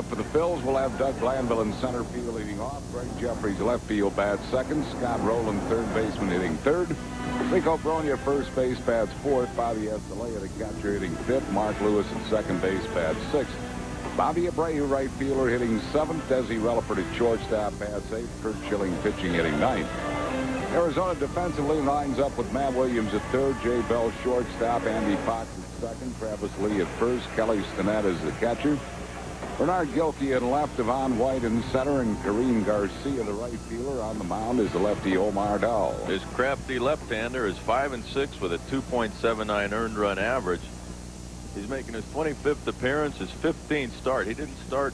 For the Phils, we'll have Doug Glanville in center field leading off. Greg Jeffries left field bats second. Scott Rowland, third baseman, hitting third. Rico Bronya, first base, bats fourth. Bobby Escalea, the catcher, hitting fifth. Mark Lewis at second base, bats sixth. Bobby Abreu, right fielder, hitting seventh. Desi Relaford at shortstop, bats eighth. Curt Schilling pitching, hitting ninth. Arizona defensively lines up with Matt Williams at third. Jay Bell, shortstop. Andy Fox at second. Travis Lee at first. Kelly Stinnett as the catcher. Bernard Gilkey at left, Devon White in center, and Kareem Garcia, the right fielder. On the mound is the lefty Omar Daal. His crafty left-hander is 5-6 with a 2.79 earned run average. He's making his 25th appearance, his 15th start. He didn't start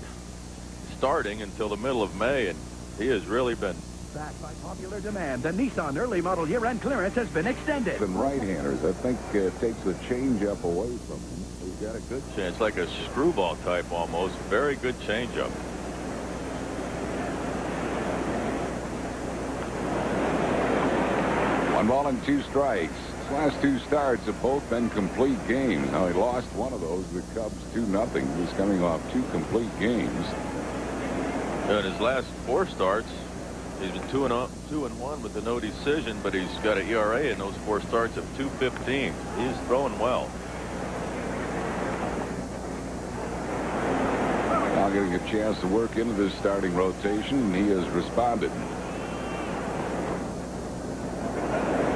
starting until the middle of May, and he has really been. Back by popular demand, the Nissan early model year-end clearance has been extended. And right-handers, I think takes the changeup away from him. He's got a good chance, like a screwball type almost. Very good changeup. One ball and two strikes. His last two starts have both been complete games. Now he lost one of those, the Cubs 2-0. He's coming off two complete games. In his last four starts, he's been 2-1 with a no decision, but he's got an ERA in those four starts of 2.15. He's throwing well. Now getting a chance to work into this starting rotation, and he has responded.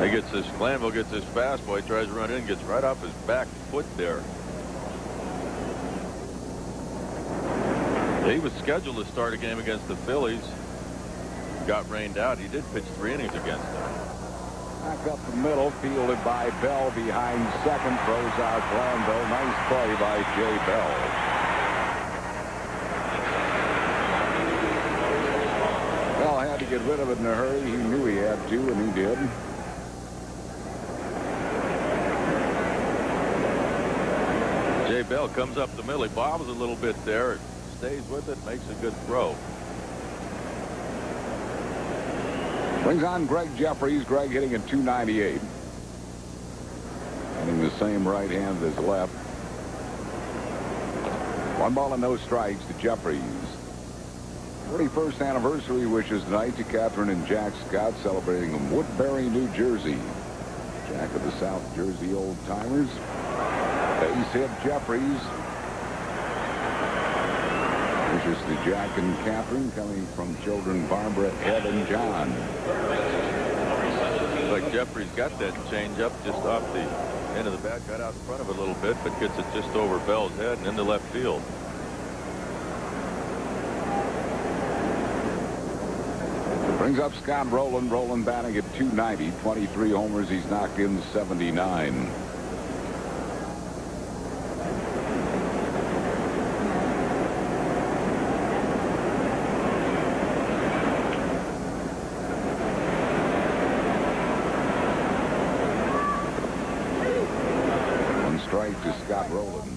He gets this, Glanville gets his fastball. He tries to run in, gets right off his back foot there. He was scheduled to start a game against the Phillies. Got rained out. He did pitch 3 innings against them. Back up the middle, fielded by Bell behind second, throws out Glanville. Nice play by Jay Bell. Bell had to get rid of it in a hurry. He knew he had to, and he did. Jay Bell comes up the middle. He bobbles a little bit there. Stays with it, makes a good throw. Brings on Greg Jeffries. Greg hitting at .298. Hitting the same right hand as left. 1 ball and no strikes to Jeffries. 41st anniversary wishes tonight to Catherine and Jack Scott, celebrating in Woodbury, New Jersey. Jack of the South Jersey Old Timers. Base hit Jeffries. Wishes to Jack and Catherine, coming from children Barbara, Ed, and John. Looks like Jeffries got that change up just off the end of the bat, got out in front of it a little bit, but gets it just over Bell's head and into left field. Brings up Scott Rowland. Rowland batting at .290. 23 homers. He's knocked in 79. One strike to Scott Rowland.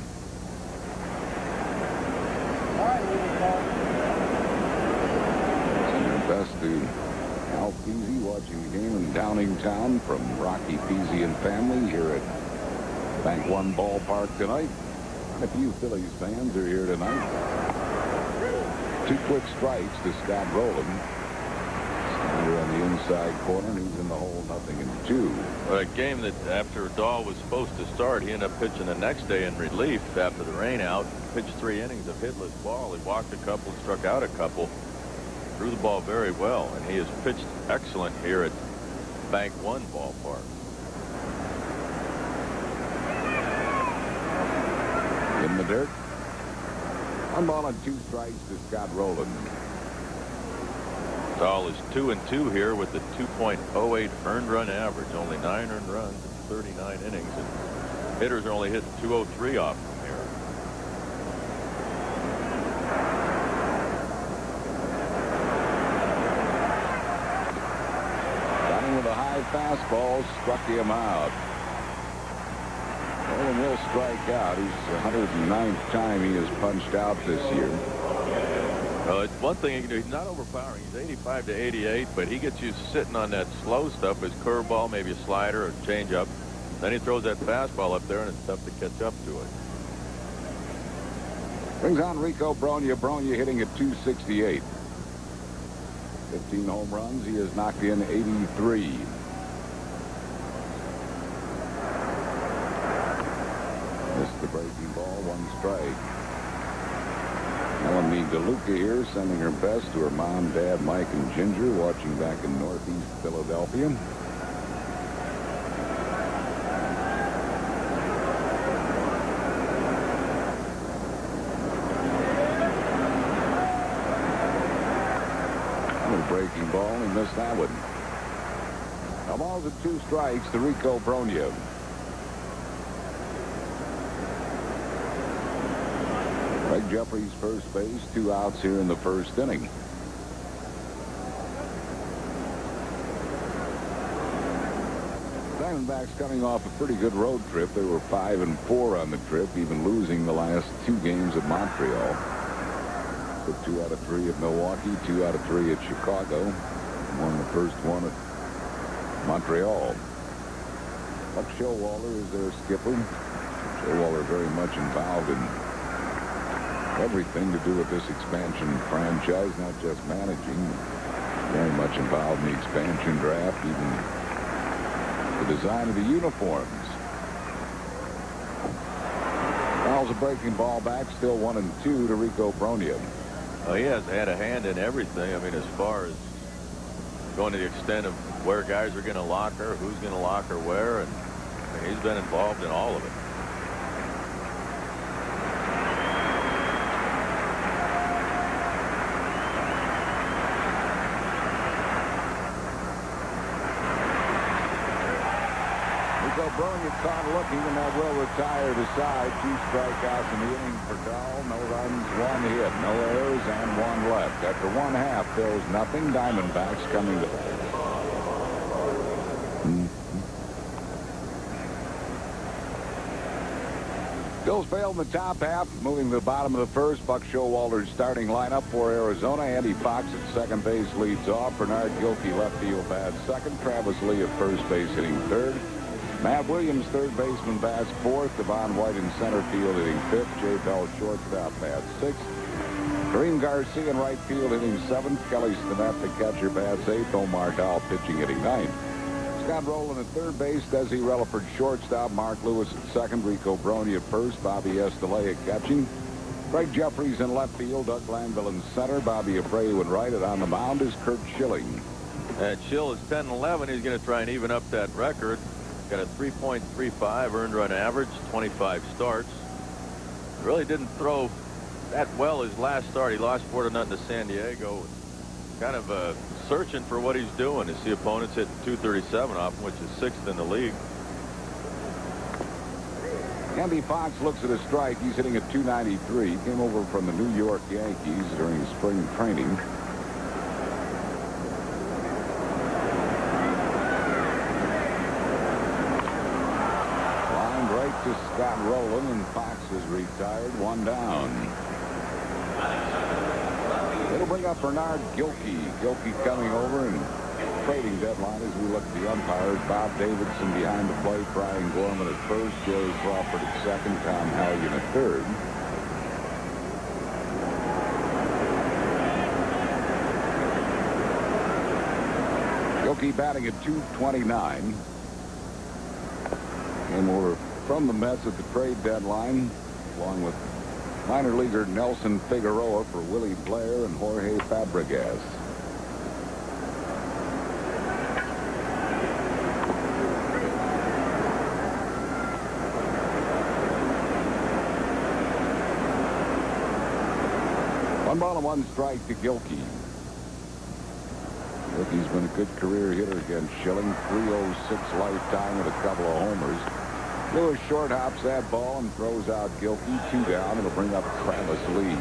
Best to Al Peasy, watching the game in Downingtown from Rocky Peasy and family here at Bank One Ballpark tonight. And a few Phillies fans are here tonight. 2 quick strikes to Scott Rowland. Snyder on the inside corner, and he's in the hole, 0-2. Well, a game that after Daal was supposed to start, he ended up pitching the next day in relief after the rain out. Pitched 3 innings of hitless ball. He walked a couple, struck out a couple. Threw the ball very well, and he has pitched excellent here at Bank One Ballpark. In the dirt. 1 ball and 2 strikes to Scott Rowland. Daal is 2-2 here with a 2.08 earned run average. Only 9 earned runs in 39 innings. And hitters are only hitting .203 off from here. With a high fastball, struck him out. Rowland will strike out. He's the 109th time he has punched out this year. It's one thing he can do. He's not overpowering. He's 85 to 88, but he gets you sitting on that slow stuff, his curveball, maybe a slider or changeup. Then he throws that fastball up there, and it's tough to catch up to it. Brings on Rico Brogna. Brogna hitting at 268. 15 home runs. He has knocked in 83. Missed the breaking ball. 1 strike. Melanie DeLuca here, sending her best to her mom, dad, Mike, and Ginger, watching back in Northeast Philadelphia. Breaking ball. He missed that one. A ball to 2 strikes to Rico Brogna. Greg Jeffries first base. 2 outs here in the first inning. Diamondbacks coming off a pretty good road trip. They were 5-4 on the trip, even losing the last 2 games at Montreal. 2 out of 3 at Milwaukee, 2 out of 3 at Chicago, won the first one at Montreal. Buck Showalter is their skipper. Showalter very much involved in everything to do with this expansion franchise, not just managing, very much involved in the expansion draft, even the design of the uniforms. Fouls a breaking ball back, still 1-2 to Rico Brogna. Well, he has had a hand in everything. I mean, as far as going to the extent of where guys are going to locker, who's going to locker where, and I mean, he's been involved in all of it. Brogna caught looking, and that will retire to side. 2 strikeouts in the inning for Daal. No runs, 1 hit, no errors, and 1 left. After 1/2, Phil's nothing. Diamondbacks coming to. Phil's failed in the top half, moving to the bottom of the first. Buck Showalter's starting lineup for Arizona. Andy Fox at second base leads off. Bernard Gilkey left field bats second. Travis Lee at first base hitting third. Matt Williams, third baseman, bats fourth. Devon White in center field hitting fifth. Jay Bell, shortstop, bats sixth. Kareem Garcia in right field hitting seventh. Kelly Stinnett, the catcher, bats eighth. Omar Daal pitching hitting ninth. Scott Rowland at third base. Desi Relaford, shortstop. Mark Lewis at second. Rico Brogna at first. Bobby Estelé at catching. Craig Jeffries in left field. Doug Glanville in center. Bobby Abreu in right. And on the mound is Curt Schilling. And Schill is 10-11. He's going to try and even up that record. Got a 3.35 earned run average, 25 starts. Really didn't throw that well his last start. He lost 4-0 to San Diego. Kind of searching for what he's doing. His opponents hit 237 off him, which is 6th in the league. Andy Fox looks at a strike. He's hitting at 293. He came over from the New York Yankees during spring training. To Scott Rowland, and Fox is retired. 1 down. It'll bring up Bernard Gilkey. Gilkey coming over, and trading deadline as we look at the umpires. Bob Davidson behind the plate. Brian Gorman at first. Jerry Crawford at second. Tom Hallion at third. Gilkey batting at 229. Came over from the Mets at the trade deadline, along with minor leaguer Nelson Figueroa for Willie Blair and Jorge Fabregas. One ball and 1 strike to Gilkey. Gilkey's been a good career hitter against Schilling. 306 lifetime with a couple of homers. Lewis short hops that ball and throws out Gilkey. 2 down. It'll bring up Travis Lee.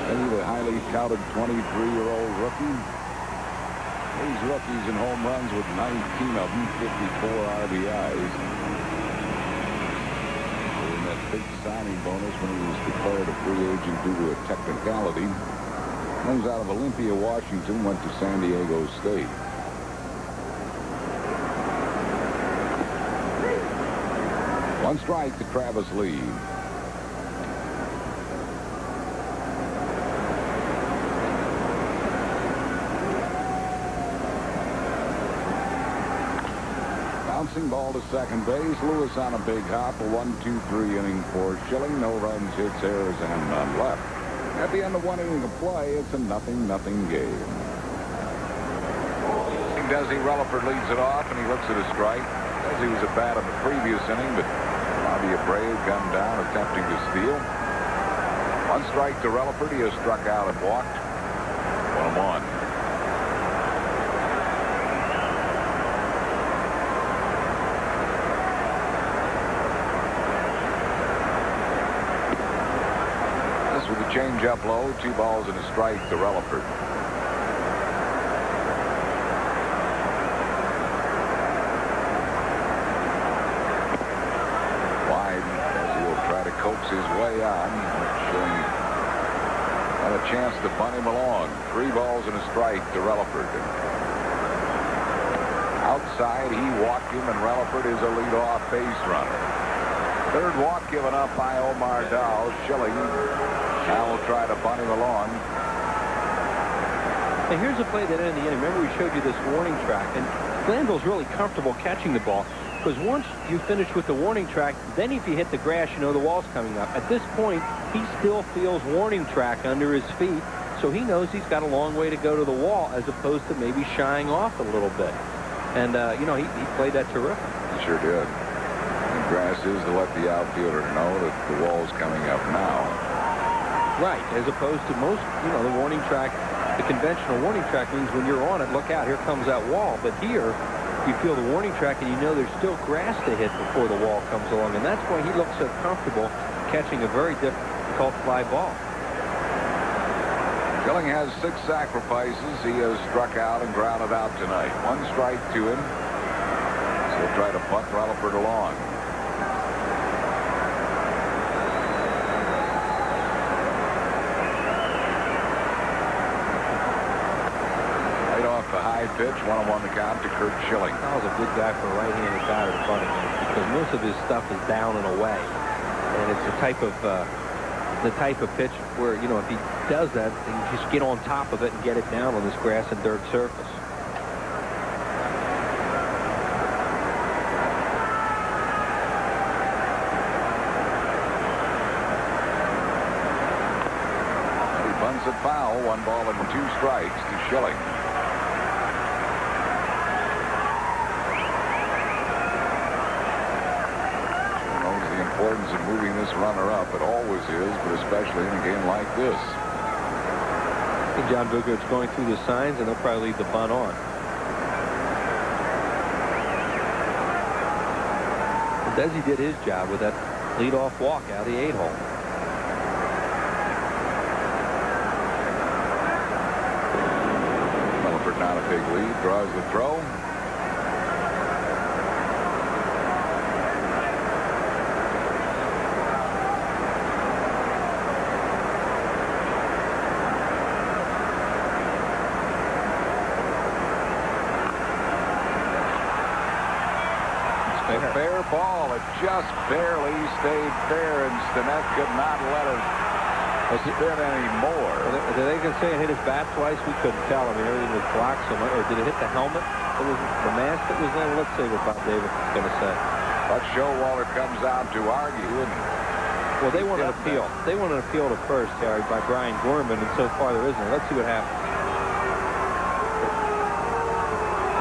Maybe the highly touted 23-year-old rookie. These rookies in home runs with 19 of them, 54 RBIs. In that big signing bonus when he was declared a free agent due to a technicality. Comes out of Olympia, Washington, went to San Diego State. One strike to Travis Lee. chasing. Ball to second base. Lewis on a big hop. A 1-2-3 inning for Schilling. No runs, hits, errors, and none left. At the end of 1 inning of play, it's a 0-0 game. Desi Relaford leads it off, and he looks at a strike. Desi was at bat in the previous inning, but Bobby Abreu gunned down, attempting to steal. 1 strike to Relaford. He has struck out and walked. 1-1. This with a change-up low. 2 balls and a strike to Relaford. Coax his way on. Schilling had a chance to bunt him along. 3 balls and a strike to Relaford. Outside, he walked him, and Relaford is a leadoff base runner. 3rd walk given up by Omar Daal. Schilling now will try to bunt him along. And here's a play that ended the inning. Remember, we showed you this warning track, and Glanville's really comfortable catching the ball. Because once you finish with the warning track, then if you hit the grass, you know the wall's coming up. At this point, he still feels warning track under his feet, so he knows he's got a long way to go to the wall, as opposed to maybe shying off a little bit. And, you know, he played that terrific. He sure did. The grass is to let the outfielder know that the wall's coming up now. Right, as opposed to most, you know, the warning track, the conventional warning track means when you're on it, look out, here comes that wall. But here, you feel the warning track, and you know there's still grass to hit before the wall comes along, and that's why he looks so comfortable catching a very difficult fly ball. Schilling has 6 sacrifices. He has struck out and grounded out tonight. 1 strike to him. So he'll try to bunt Relaford along. A high pitch, 1-1 the count to Curt Schilling. That was a good guy for a right-handed batter to bunt against, because most of his stuff is down and away, and it's the type of pitch where, you know, if he does that, he can just get on top of it and get it down on this grass and dirt surface. He bunts it foul. 1 ball and 2 strikes to Schilling. Importance of moving this runner up. It always is, but especially in a game like this. And John Booker's going through the signs, and they'll probably leave the bunt on. And Desi did his job with that leadoff walk out of the 8-hole. Relaford not a big lead, draws the throw. A fair ball. It just barely stayed fair, and Stinnett could not let it spin anymore. Did they say it hit his bat twice? We couldn't tell. I mean, everything was blocked so much. Or did it hit the helmet? It was the mask that was there. Let's see what Bob Davis is going to say. But Showalter comes out to argue. And well, they want an appeal. They want an appeal to first, Harry, by Brian Gorman, and so far there isn't. Let's see what happens.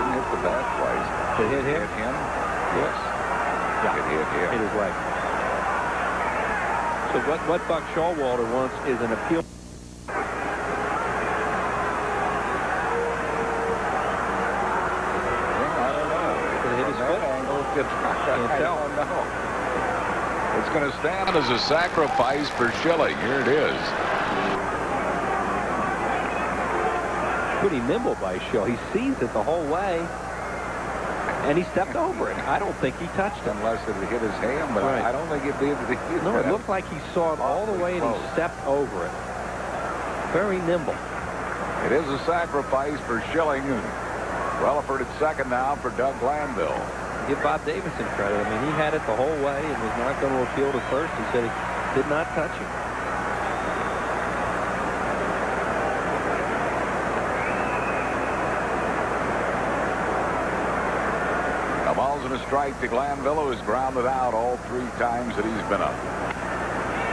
Didn't hit the bat twice. Did it hit him? Yes. Yeah. It hit him. Hit his leg. So what Buck Showalter wants is an appeal. I don't know. It's going to stand as a sacrifice for Schilling. Here it is. Pretty nimble by Schill. He sees it the whole way, and he stepped over it. I don't think he touched it. Unless it hit his hand, but right. I don't think it did. No, it looked like he saw it all the way, and he stepped over it. Very nimble. It is a sacrifice for Schilling. Relaford at second now for Doug Glanville. Give Bob Davis some credit. I mean, he had it the whole way and was not going to appeal to first. He said he did not touch it. The ball's balls and a strike to Glanville, who has grounded out all 3 times that he's been up.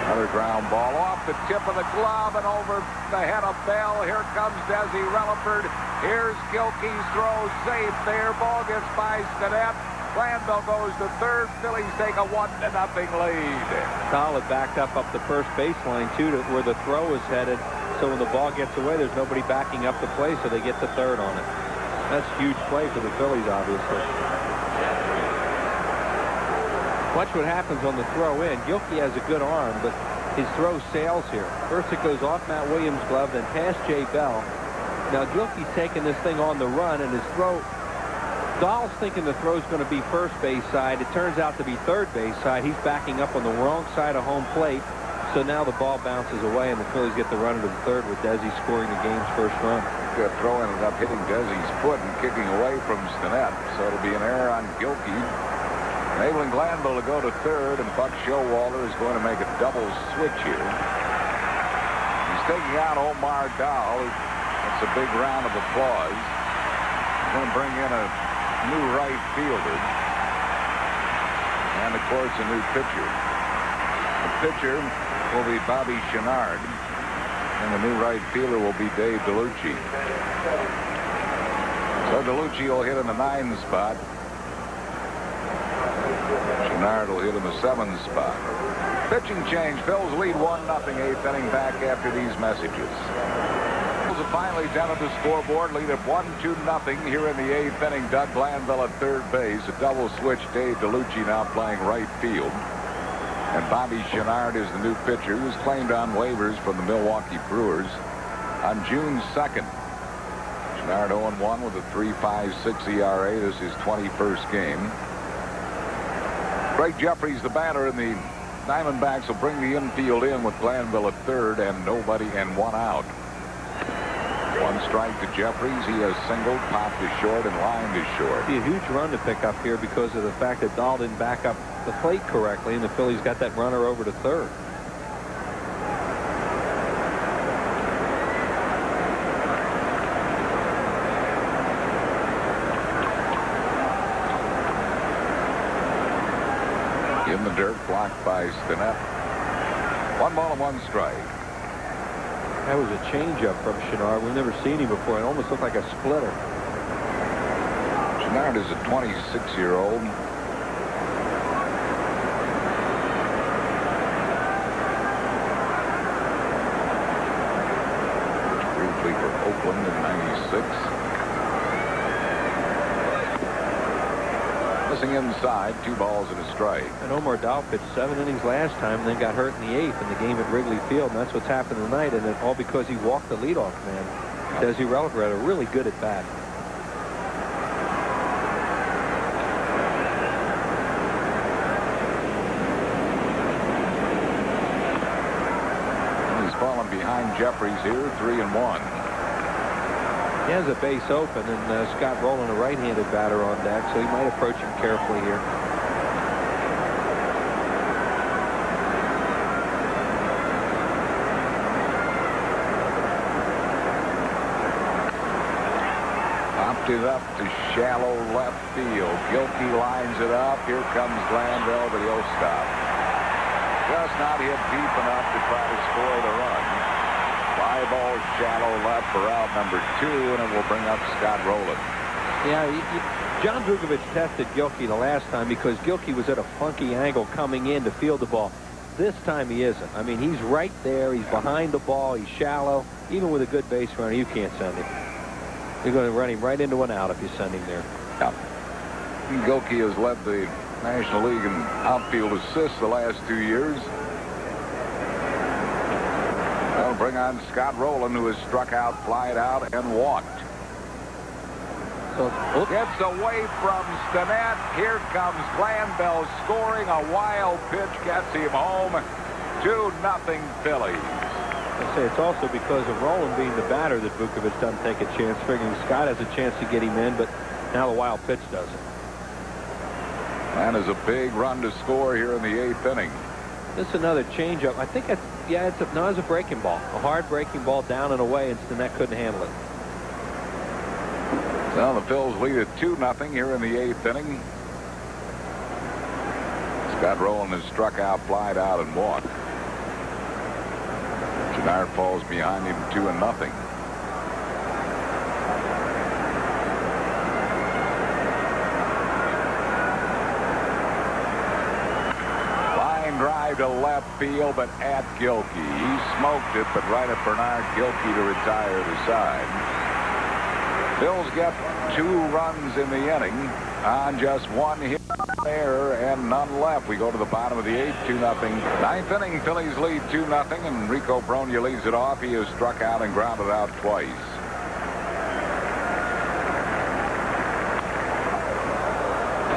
Another ground ball off the tip of the glove and over the head of Bell. Here comes Desi Relaford. Here's Gilkey's throw, safe there. Ball gets by Stinnett. Glanville goes to third. Phillies take a 1-0 lead. Daal had backed up the first baseline, too, to where the throw is headed. So when the ball gets away, there's nobody backing up the play, so they get the third on it. That's a huge play for the Phillies, obviously. Watch what happens on the throw in. Gilkey has a good arm, but his throw sails here. First it goes off Matt Williams' glove, then past Jay Bell. Now Gilkey's taking this thing on the run, and his throw, Dahl's thinking the throw's going to be first base side. It turns out to be third base side. He's backing up on the wrong side of home plate. So now the ball bounces away, and the Phillies get the runner to the third with Desi scoring the game's first run. That throw ended up hitting Desi's foot and kicking away from Stinnett. So it'll be an error on Gilkey, enabling Glanville to go to third, and Buck Showalter is going to make a double switch here. He's taking out Omar Daal. That's a big round of applause. He's going to bring in a new right fielder. And, of course, a new pitcher. The pitcher will be Bobby Chenard. And the new right fielder will be Dave DeLucci. So DeLucci will hit in the 9 spot. Chenard will hit in the 7 spot. Pitching change. Phil's lead 1-0, 8th inning back after these messages. Phil's have finally done at the scoreboard. Lead at 1-2-0 here in the 8th inning. Doug Glanville at third base. A double switch. Dave DeLucci now playing right field. And Bobby Chenard is the new pitcher, who's claimed on waivers from the Milwaukee Brewers on June 2nd. Chenard 0-1 with a 3.56 ERA. This is his 21st game. Greg Jeffries, the batter, and the Diamondbacks will bring the infield in with Glanville at third and nobody and 1 out. 1 strike to Jeffries. He has singled, popped to short, and lined to short. Be a huge run to pick up here because of the fact that Daal didn't back up the plate correctly, and the Phillies got that runner over to third. In the dirt, blocked by Stinnett. 1 ball and 1 strike. That was a changeup from Chenard. We've never seen him before. It almost looked like a splitter. Chenard is a 26-year-old. Briefly for Oakland in '96. Missing inside, 2 balls and a strike. And Omar Daal pitched 7 innings last time and then got hurt in the 8th in the game at Wrigley Field, and that's what's happened tonight, and all because he walked the leadoff man. Desi Relaford had a really good at bat. He's fallen behind Jeffries here, 3-1. He has a base open, and Scott Rowland, a right-handed batter on deck, so he might approach him carefully here. Popped it up to shallow left field. Gilkey lines it up. Here comes Glanville, but he'll stop. Just not hit deep enough to try to score the run. 5 balls shallow left for out number 2, and it will bring up Scott Rowland. Yeah, John Drugovich tested Gilkey the last time because Gilkey was at a funky angle coming in to field the ball. This time he isn't. I mean, he's right there. He's behind the ball. He's shallow. Even with a good base runner, you can't send him. You're going to run him right into an out if you send him there. Yeah. Gilkey has led the National League in outfield assists the last 2 years. They'll bring on Scott Rowland, who has struck out, flied out, and walked. So gets away from Stinnett. Here comes Glanville scoring. A wild pitch gets him home. 2-0 Phillies. I say it's also because of Rowland being the batter that Vukovich doesn't take a chance, figuring Scott has a chance to get him in, but now the wild pitch doesn't. And is a big run to score here in the 8th inning. This is another changeup. I think that's, yeah, it's a breaking ball. A hard breaking ball down and away, and Stinnett couldn't handle it. So the Phils lead at 2-0 here in the 8th inning. Got rolling and struck out, flied out, and walked. Gennard falls behind him 2-0. Drive to left field, but at Gilkey. He smoked it, but right at Bernard Gilkey to retire the side. Phils get 2 runs in the inning on just 1 hit error and none left. We go to the bottom of the 8th, 2-0. 9th inning, Phillies lead 2-0, and Rico Brogna leads it off. He has struck out and grounded out twice.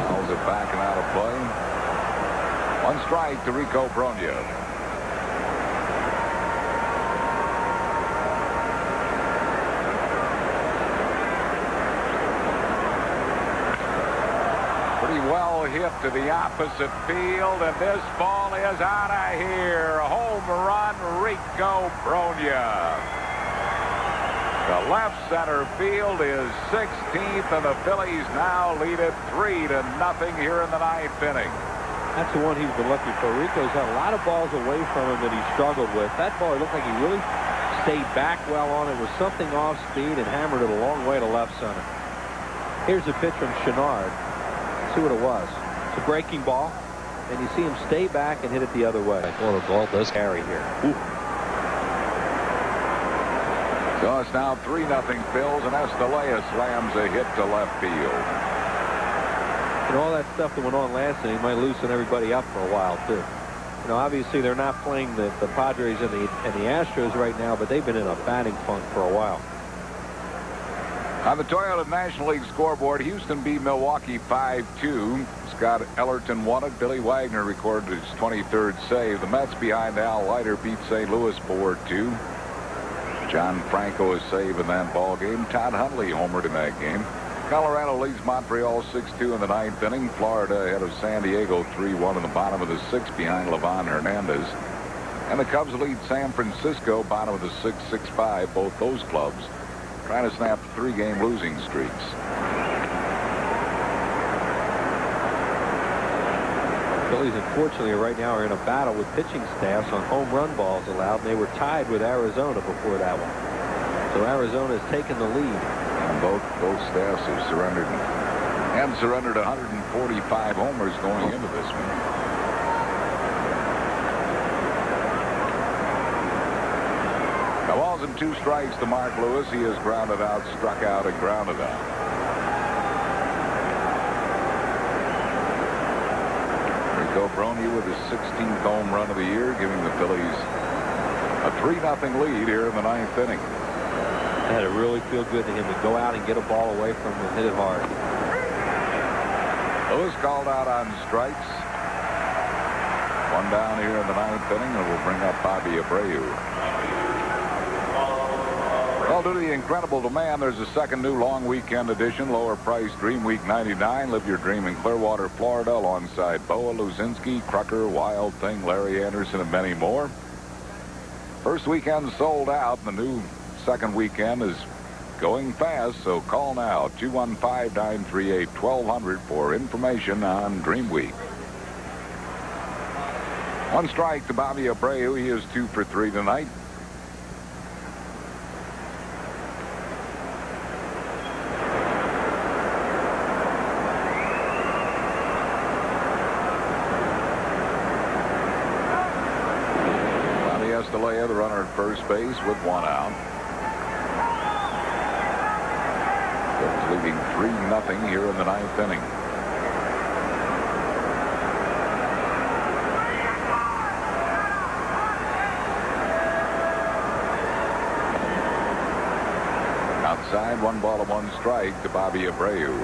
Hauls it back and out of play. 1 strike to Rico Brogna. Pretty well hit to the opposite field, and this ball is out of here. Home run, Rico Brogna. The left center field is 16th, and the Phillies now lead it 3-0 here in the 9th inning. That's the one he's been looking for. Rico's had a lot of balls away from him that he struggled with. That ball, it looked like he really stayed back well on it. Was something off speed and hammered it a long way to left center. Here's a pitch from Chenard. See what it was. It's a breaking ball, and you see him stay back and hit it the other way. Well, the ball does carry here. Ooh. So it's now 3-0 Phils, and Estalella slams a hit to left field. And all that stuff that went on last inning might loosen everybody up for a while too. You know, obviously they're not playing the Padres and the Astros right now, but they've been in a batting funk for a while. On the Toyota National League scoreboard, Houston beat Milwaukee 5-2. Scott Ellerton won it. Billy Wagner recorded his 23rd save. The Mets behind Al Leiter beat St. Louis 4-2. John Franco is save in that ball game. Todd Hundley homered in that game. Colorado leads Montreal 6-2 in the 9th inning. Florida ahead of San Diego 3-1 in the bottom of the 6th behind Livan Hernandez. And the Cubs lead San Francisco bottom of the 6th 6-5. Both those clubs trying to snap 3-game losing streaks. Phillies unfortunately right now are in a battle with pitching staffs on home run balls allowed, and they were tied with Arizona before that one. So Arizona has taken the lead. And both staffs have surrendered 145 homers going into this one. Now balls and 2 strikes to Mark Lewis. He has grounded out, struck out, and grounded out. Rico Brogna with his 16th home run of the year, giving the Phillies a 3-0 lead here in the 9th inning. It had to really feel good to him to go out and get a ball away from him and hit it hard. Lewis called out on strikes. 1 down here in the 9th inning, and we'll bring up Bobby Abreu. Well, due to the incredible demand, there's a second new long weekend edition, lower price Dream Week 99. Live your dream in Clearwater, Florida, alongside Boa Luzinski, Crucker, Wild Thing, Larry Anderson, and many more. First weekend sold out. The new second weekend is going fast, so call now 215-938-1200 for information on Dream Week. 1 strike to Bobby Abreu. He is 2 for 3 tonight. Bobby Estalella, the runner at first base, with 1 out. Leading 3-0 here in the 9th inning. Outside, 1 ball and 1 strike to Bobby Abreu.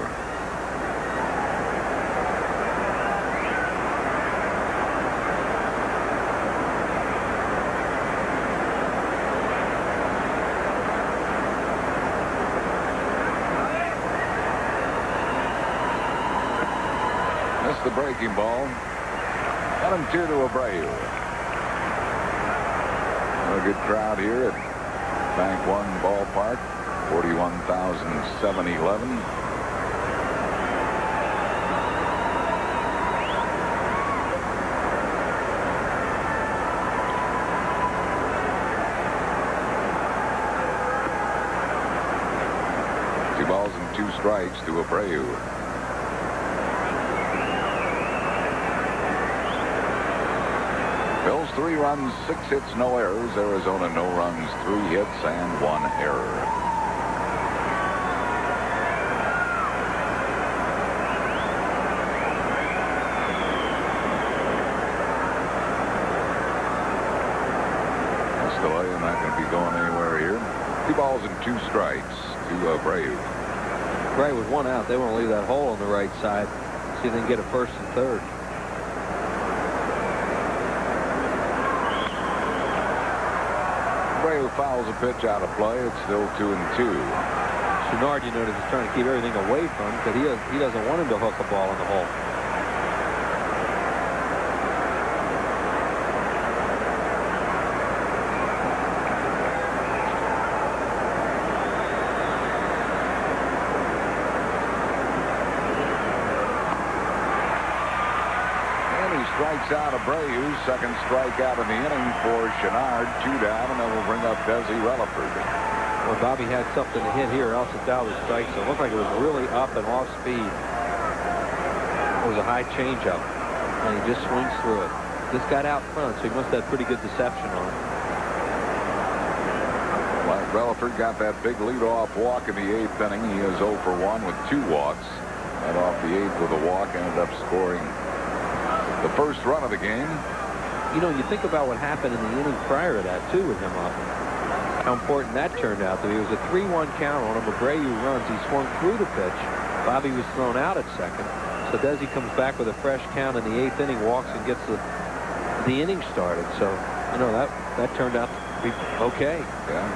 The breaking ball. 1-2 to Abreu. A good crowd here at Bank One Ballpark. 41,711. balls and 2 strikes to Abreu. Phil's 3 runs, 6 hits, no errors. Arizona, no runs, 3 hits, and 1 error. Not going to be going anywhere here. 2 balls and 2 strikes to Abreu. Right, with 1 out, they want to leave that hole on the right side. See if they can get a first and third. Abreu fouls a pitch out of play. It's still 2-2. Chenard, you notice, is trying to keep everything away from him because he doesn't want him to hook a ball in the hole. Strikes out Abreu. Second strikeout in the inning for Chenard. 2 down, and then we'll bring up Desi Relaford. Well, Bobby had something to hit here, else it's Daal strike. So it looked like it was really up and off speed. It was a high changeup, and he just swings through it. This got out front, so he must have pretty good deception on it. Well, Relaford got that big leadoff walk in the 8th inning. He is 0 for 1 with 2 walks. Led off the 8th with a walk, ended up scoring the first run of the game. You know, you think about what happened in the inning prior to that, too, with him up. How important that turned out to be. It was a 3-1 count on him. Abreu runs. He swung through the pitch. Bobby was thrown out at second. So Desi comes back with a fresh count in the 8th inning, walks and gets the inning started. So, you know, that turned out to be okay. Yeah.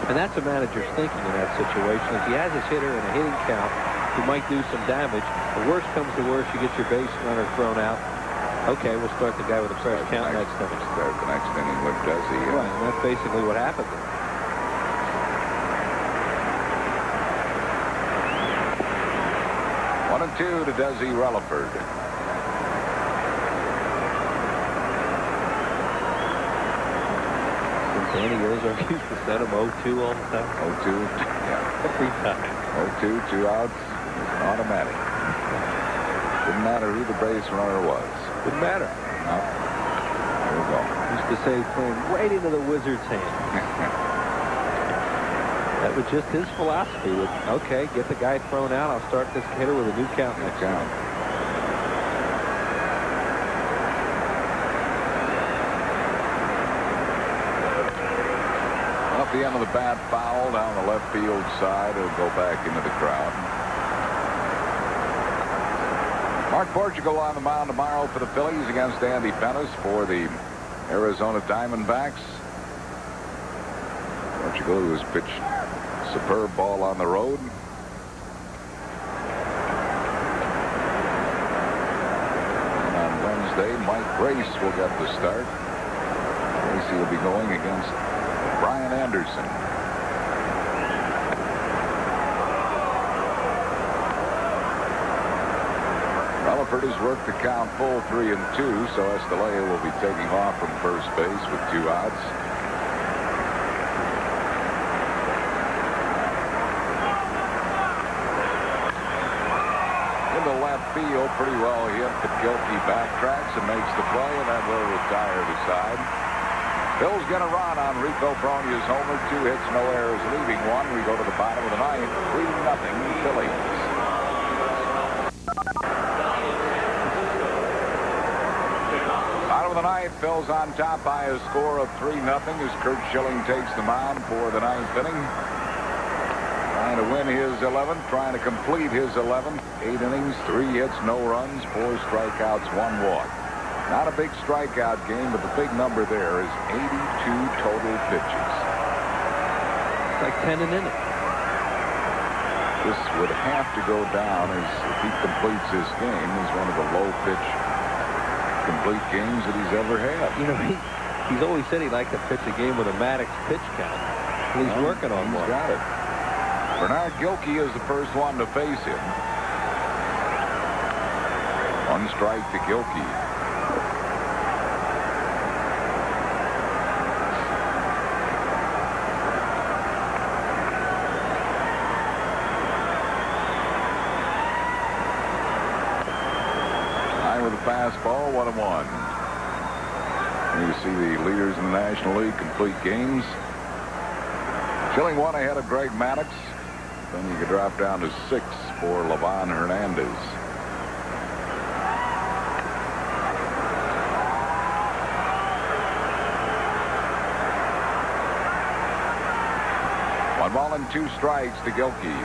And that's a manager's thinking in that situation. If he has his hitter in a hitting count, he might do some damage. The worst comes to worst, you get your base runner thrown out. Okay, we'll start the guy with a fresh count next inning. Start the next inning with Desi. Right, and that's basically what happened there. One and 2 to Desi Relaford. Cincinnati Ozark used to send him 0-2 all the time. 0-2. Yeah. Every time. 0-2, 2 outs. Automatic. Didn't matter who the base runner was. Didn't matter. No. There we go. Used to say playing right into the Wizards' hand. That was just his philosophy. With, okay, get the guy thrown out. I'll start this hitter with a new count next time. Off the end of the bat, foul down the left field side. It'll go back into the crowd. Mark Portugal on the mound tomorrow for the Phillies against Andy Pettis for the Arizona Diamondbacks. Portugal, who has pitched superb ball on the road. And on Wednesday, Mike Grace will get the start. Grace will be going against Brian Anderson. Relaford has worked the count full 3-2, so Estelea will be taking off from first base with 2 outs. Into left field, pretty well hit, but Gilkey backtracks and makes the play, and that will retire the side. Phil's going to run on Rico Bronia's homer. 2 hits, no errors, leaving 1. We go to the bottom of the 9th. 3-0 Phillies. Bottom of the 9th, Phil's on top by a score of 3-0 as Curt Schilling takes the mound for the 9th inning. Trying to win his 11th, trying to complete his 11th. 8 innings, 3 hits, no runs, 4 strikeouts, 1 walk. Not a big strikeout game, but the big number there is 82 total pitches. It's like 10 an inning. This would have to go down as if he completes this game as one of the low pitch complete games that he's ever had. You know, he's always said he'd like to pitch a game with a Maddox pitch count. And he's working on one. He's got it. Bernard Gilkey is the first one to face him. 1 strike to Gilkey. 11-1. You see the leaders in the National League complete games. Schilling 1 ahead of Greg Maddux. Then you could drop down to 6 for Levon Hernandez. One ball and 2 strikes to Gilkey.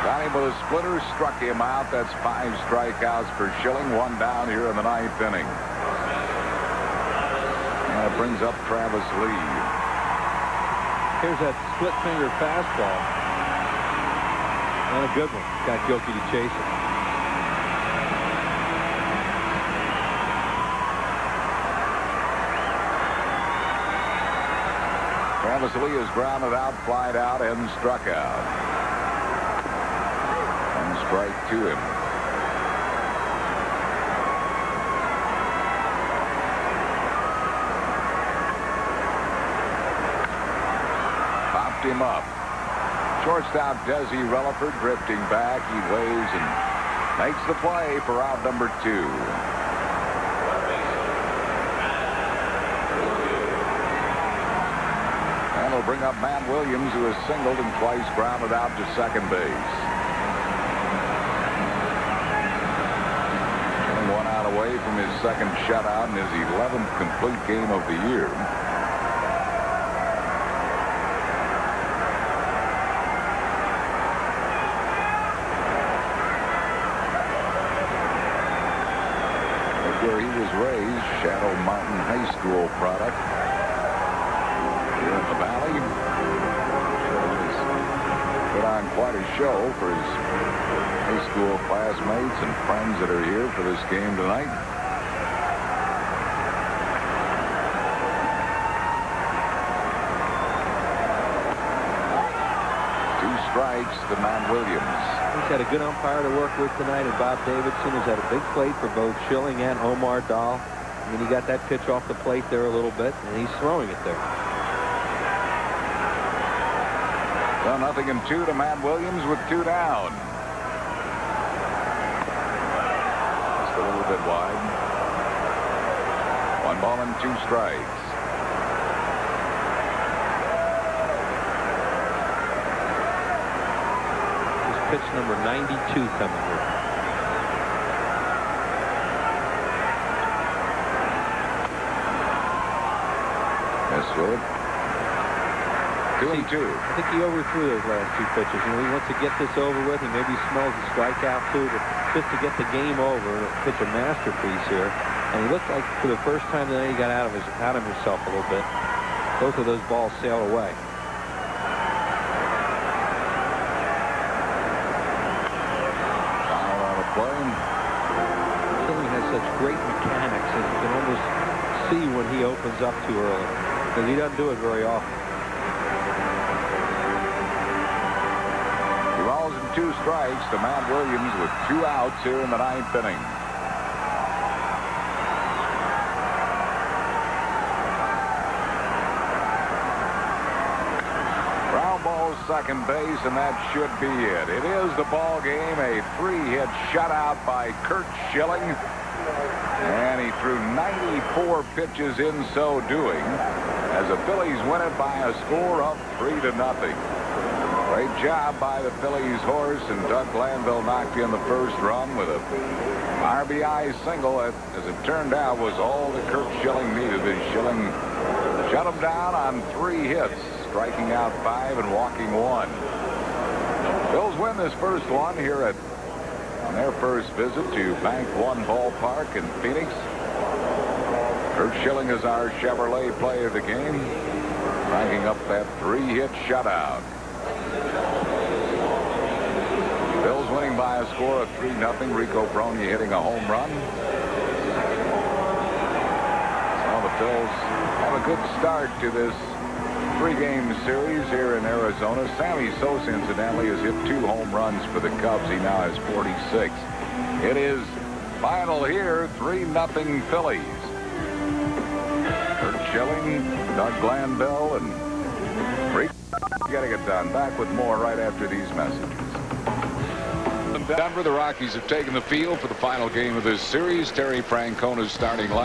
Got him with a splitter, struck him out. That's 5 strikeouts for Schilling. 1 down here in the 9th inning. And it brings up Travis Lee. Here's that split finger fastball. And a good one. Got Gilkey to chase it. Travis Lee is grounded out, flied out, and struck out. One strike to him. Popped him up. Shortstop Desi Relaford drifting back. He waves and makes the play for out number 2. Will bring up Matt Williams, who has singled and twice grounded out to second base. And 1 out away from his second shutout and his 11th complete game of the year. That's where he was raised, Shadow Mountain High School product. Here in the Valley. So he's put on quite a show for his high school classmates and friends that are here for this game tonight. Two strikes to Matt Williams. He's had a good umpire to work with tonight, and Bob Davidson has had a big plate for both Schilling and Omar Daal. I mean, he got that pitch off the plate there a little bit, and he's throwing it there. Well, 0-2 to Matt Williams with 2 down. Just a little bit wide. 1 ball and 2 strikes. This pitch number 92 coming here. Yes, Philip. 2-2. I think he overthrew those last 2 pitches. You know, he wants to get this over with. He maybe smells a strikeout too, but just to get the game over and pitch a masterpiece here. And he looked like for the first time tonight he got out of himself a little bit. Both of those balls sailed away. Foul on the play. Schilling has such great mechanics, and you can almost see when he opens up too early, because he doesn't do it very often. 2 strikes to Matt Williams with 2 outs here in the 9th inning. Ground ball second base, and that should be it. It is the ball game. A 3-hit shutout by Curt Schilling. And he threw 94 pitches in so doing as the Phillies win it by a score of 3-0. Great job by the Phillies horse, and Doug Glanville knocked in the first run with a RBI single that, as it turned out, was all that Curt Schilling needed. As Schilling shut him down on 3 hits, striking out 5 and walking 1. Phils win this first one here on their first visit to Bank One Ballpark in Phoenix. Curt Schilling is our Chevrolet play of the game, ranking up that 3-hit shutout. Phil's winning by a score of 3-0. Rico Brogna hitting a home run. So the Phils have a good start to this 3-game series here in Arizona. Sammy Sosa, incidentally, has hit 2 home runs for the Cubs. He now has 46. It is final here, 3-0 Phillies. Curt Schilling, Doug Glanville, and Rico getting it done. Back with more right after these messages. Denver. The Rockies have taken the field for the final game of this series. Terry Francona's starting lineup.